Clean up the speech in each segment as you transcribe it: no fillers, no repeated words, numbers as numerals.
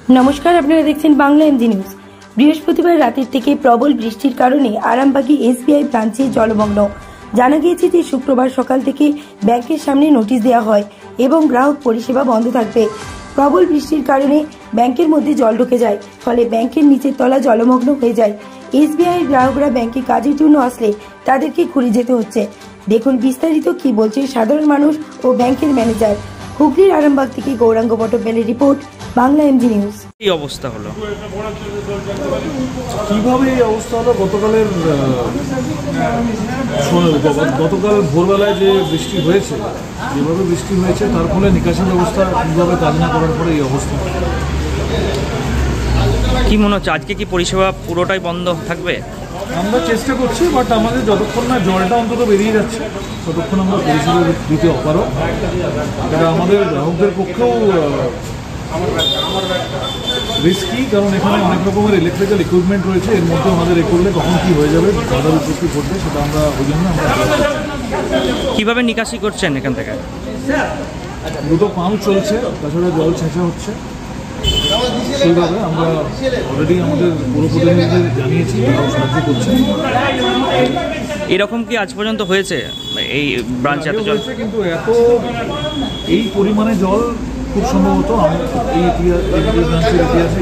নমস্কার, আপনারা দেখছেন বাংলা এমজি নিউজ। বৃহস্পতিবার রাতের থেকে প্রবল বৃষ্টির কারণে আরামবাগী এসবিআই ব্রাঞ্চে জলমগ্ন। জানা গিয়েছে যে শুক্রবার সকাল থেকে ব্যাংকের সামনে নোটিশ দেওয়া হয় এবং গ্রাহক পরিষেবা বন্ধ থাকবে। প্রবল বৃষ্টির কারণে ব্যাংকের মধ্যে জল ঢুকে যায়, ফলে ব্যাংকের নিচের তলা জলমগ্ন হয়ে যায়। এসবিআই গ্রাহকরা ব্যাংকে কাজের জন্য আসলে তাদেরকে ঘুরে যেতে হচ্ছে। দেখুন বিস্তারিত কি বলছে সাধারণ মানুষ ও ব্যাংকের ম্যানেজার। হুগলির আরামবাগ থেকে গৌরাঙ্গ পটবেলের রিপোর্ট, বাংলা এমজি নিউজ। এই অবস্থা হলো কিভাবে এই অবস্থা হলো? গতকাল ভোরবেলায় যে বৃষ্টি হয়েছে, যেভাবে বৃষ্টি হয়েছে তার ফলে নিকাশি ব্যবস্থা ঠিকভাবে কাজ না করার পরে এই অবস্থা। কি মনে হচ্ছে আজকে কি পরিষেবা পুরোটাই বন্ধ থাকবে? আমরা চেষ্টা করছি, বাট আমাদের যতক্ষণ না জলটা অন্তত বেরিয়ে যাচ্ছে ততক্ষণ আমরা পরিষেবা দিতে অপারগ। এটা আমাদের গ্রাহকদের পক্ষেও রিস্কি, কারণ এখানে অনেক রকমের ইলেকট্রিক্যাল ইকুইপমেন্ট রয়েছে। এর মধ্যে আমাদের এ করলে কখন কী হয়ে যাবে, বাধার উপস্থিত ঘটবে, সেটা আমরা ওই জন্য কীভাবে নিকাশি করছেন এখান থেকে? দুটো পাম্প চলছে, তাছাড়া জল ছেঁচা হচ্ছে। সেইভাবে আমরা অলরেডি আমাদের পৌর প্রতিনিধিদের জানিয়েছি, তারাও সাহায্য করছে। এরকম কি আজ পর্যন্ত হয়েছে এই ব্রাঞ্চে এত জল? কিন্তু এই পরিমাণে জল খুব সম্ভবত এই ব্রাঞ্চের ইতিহাসে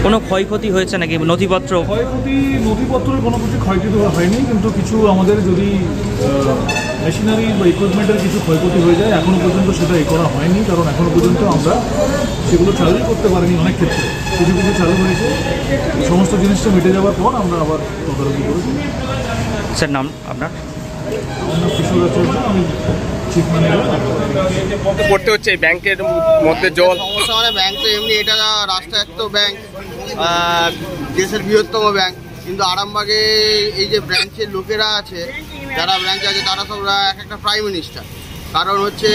কোনো ক্ষয়ক্ষতি হয়েছে নাকি? নথিপত্রের কোনো কিছু ক্ষয়ক্ষতি হয়নি, কিন্তু কিছু আমাদের যদি মেশিনারি বা ইকুইপমেন্টের কিছু ক্ষয়ক্ষতি হয়ে যায়, এখনও পর্যন্ত সেটা করা হয়নি, কারণ এখনও পর্যন্ত আমরা সেগুলো চালুই করতে পারিনি। অনেক ক্ষেত্রে কিছু কিছু চালু হয়েছে। সমস্ত জিনিসটা মিটে যাওয়ার পর আমরা আবার তদারকি করেছি। স্যার, নাম আপনার? আমার নাম কিশোর আচার্য, আমি চিফ ম্যানেজার। করতে হচ্ছে ব্যাংকের মধ্যে জল সমস্যা, মানে ব্যাংক তো এমনি এটা রাষ্ট্রায়ত্ত ব্যাংক, দেশের বৃহত্তম ব্যাংক, কিন্তু আরামবাগে এই যে ব্রাঞ্চের লোকেরা আছে, যারা ব্রাঞ্চে আছে, তারা সব এক একটা প্রাইম মিনিস্টার। কারণ হচ্ছে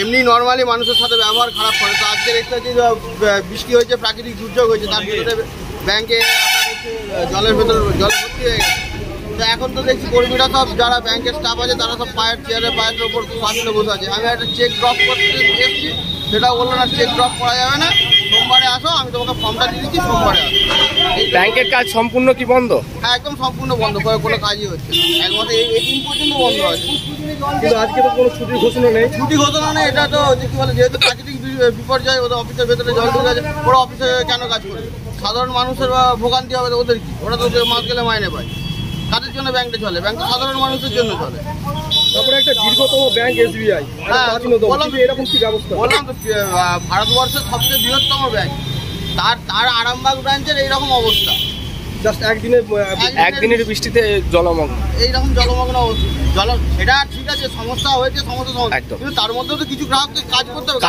এমনি নর্মালি মানুষের সাথে ব্যবহার খারাপ করে। তো আজকে দেখতে হচ্ছে বৃষ্টি হয়েছে, প্রাকৃতিক দুর্যোগ হয়েছে, তার ভিতরে ব্যাংকে আপনার হচ্ছে জল ভর্তি হয়ে গেছে। তো এখন তো দেখছি কর্মীরা সব, যারা ব্যাংকের স্টাফ আছে, তারা সব পায়ের ওপর সামনে বসে আছে। আমি একটা চেক ড্রপ করতে এসেছি, সেটাও বললো না, চেক ড্রপ করা যাবে না, সোমবারে আসো, আমি তোমাকে ফর্মটা দিয়ে দিচ্ছি, সোমবারে আসো। ব্যাংকের কাজ সম্পূর্ণ কি বন্ধ? হ্যাঁ, একদম সম্পূর্ণ বন্ধ, কোনো কাজই হচ্ছে না। একমাত্র এই দিন পর্যন্ত বন্ধ আছে। কিন্তু আজকে তো কোনো ছুটির ঘোষণা নেই। ছুটি ঘোষণা নেই, এটা তো কি বলে, যেহেতু প্রাকৃতিক বিপর্যয়, ওদের অফিসের ভেতরে জল ঢুকে আছে, ওরা অফিসে কেন কাজ করবে? সাধারণ মানুষের ভোগান্তি হবে ওদের কি? ওরা তো মাস গেলে মাইনে পায়। কাদের জন্য ব্যাংকটা চলে? ব্যাংক তো সাধারণ মানুষের জন্য চলে। তারপরে একটা দীর্ঘতম ব্যাংক এসবিআই, হ্যাঁ এরকম কি ব্যবস্থা? বললাম তো, ভারতবর্ষের সবচেয়ে বৃহত্তম ব্যাংক, তার আরামবাগ ব্রাঞ্চের এইরকম অবস্থা। জাস্ট একদিনের বৃষ্টিতে জলমগ্ন, এইরকম জলমগ্ন অবস্থা। এটা ঠিক আছে, সমস্যা হয়েছে, কিন্তু তার মধ্যেও তো কিছু গ্রাহককে কাজ করতে হবে,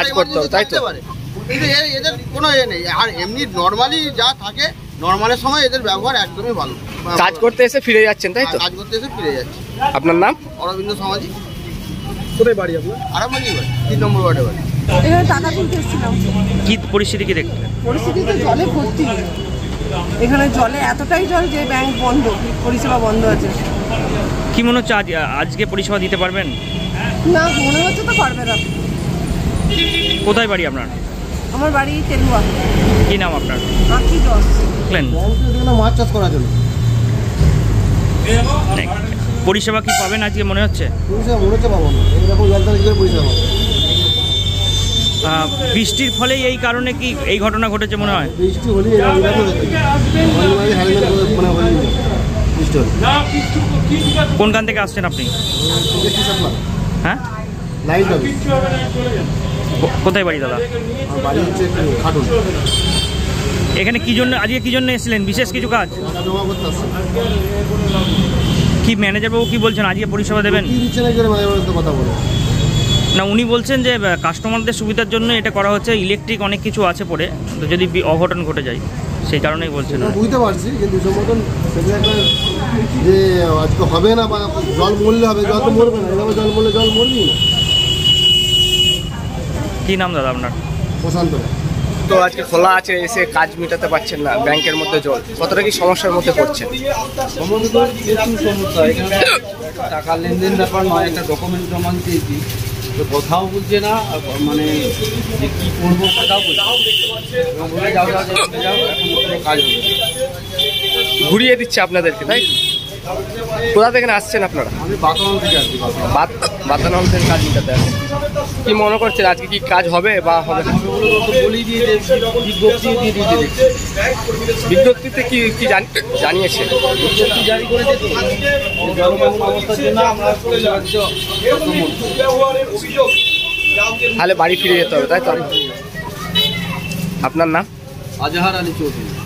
তাই তো পারে। কিন্তু এদের কোনো নেই। আর এমনি নর্মালি যা থাকে, নর্মালের সময় এদের ব্যবহার একদমই ভালো। কাজ করতে এসে ফিরে যাচ্ছেন, তাই তো? কাজ করতে এসে ফিরে যাচ্ছে। আপনার নাম? অরবিন্দ সমাজি। কোথায় বাড়ি আপনার? আরামবাগই বাড়ি, 3 নম্বর ওয়ার্ডে বাড়ি। এখানে টাকা তুলতে এসেছিলাম। কি পরিস্থিতি কি দেখতে? পরিস্থিতিতে জলে ভর্তি, এখানে জলে এতটাই জল যে ব্যাংক বন্ধ, পরিষেবা বন্ধ আছে। কি মনে হচ্ছে আজকে পরিষেবা দিতে পারবেন? না, মনে হচ্ছে তো পারবে না। কোথায় বাড়ি আপনার? আমার বাড়ি তেলুয়া। কি নাম আপনার? আঁকি জল মাছ চাষ করার জন্য। পরিষেবা কি পাবেন আজকে মনে হচ্ছে? পরিষেবা মনে হচ্ছে পাবো না, এরকম জল পরিষেবা। বৃষ্টির ফলে এই কারণে কি এই ঘটনা ঘটেছে মনে হয়? বৃষ্টি হলে কোনখান থেকে আসছেন আপনি? হ্যাঁ, কোথায় বাড়ি দাদা? এখানে কি জন্য আজকে কি জন্য এসেছিলেন? বিশেষ কিছু কাজ? কি ম্যানেজার বাবু কি বলছেন, আজকে পরিষেবা দেবেন না? উনি বলছেন যে কাস্টমারদের সুবিধার জন্য এটা করা হচ্ছে, ইলেকট্রিক অনেক কিছু আছে পরে, তো যদি অঘটন ঘটে যায় সেই কারণেই বলছেন। বুঝতে পারছি, কিন্তু সমর্থন যে আজকে হবে না, বা জল মরলে হবে, জল তো মরবে না, এভাবে জল মরলে জল মরবি না। কি নাম দাদা আপনার? প্রশান্ত। তো আজকে খোলা আছে, এসে কাজ মেটাতে পারছেন না, ব্যাংকের মধ্যে জল, কতটা কি সমস্যার মধ্যে পড়ছেন? সমস্যা, এখানে টাকা লেনদেন ব্যাপার নয়, একটা ডকুমেন্ট জমা দিয়েছি, তো কোথাও বলছে না, মানে যে কী করবো কোথাও বলছে এবং বলে যাও যাও যাও যাও, এখন কোনো কাজ হবে না। ঘুরিয়ে দিচ্ছে আপনাদেরকে, তাই? কোথা থেকে আসছেন আপনারা? আমি বাতানো থেকে আসছি। বাতানল থেকে কাজ মিটাতে আসেন। কি মনে করছেন আজকে কি কাজ হবে বা হবে না? বলেই দিয়ে বিজ্ঞপ্তি দিয়ে দিয়েছে, দেখছি বিজ্ঞপ্তিতে কি কি জানিয়েছে? বিজ্ঞপ্তি জারি করেছে তো জলবায়ু অবস্থার জন্য আমরা তাহলে বাড়ি ফিরে যেতে হবে, তাই তো? আপনার নাম? আজহার আলী চৌধুরী।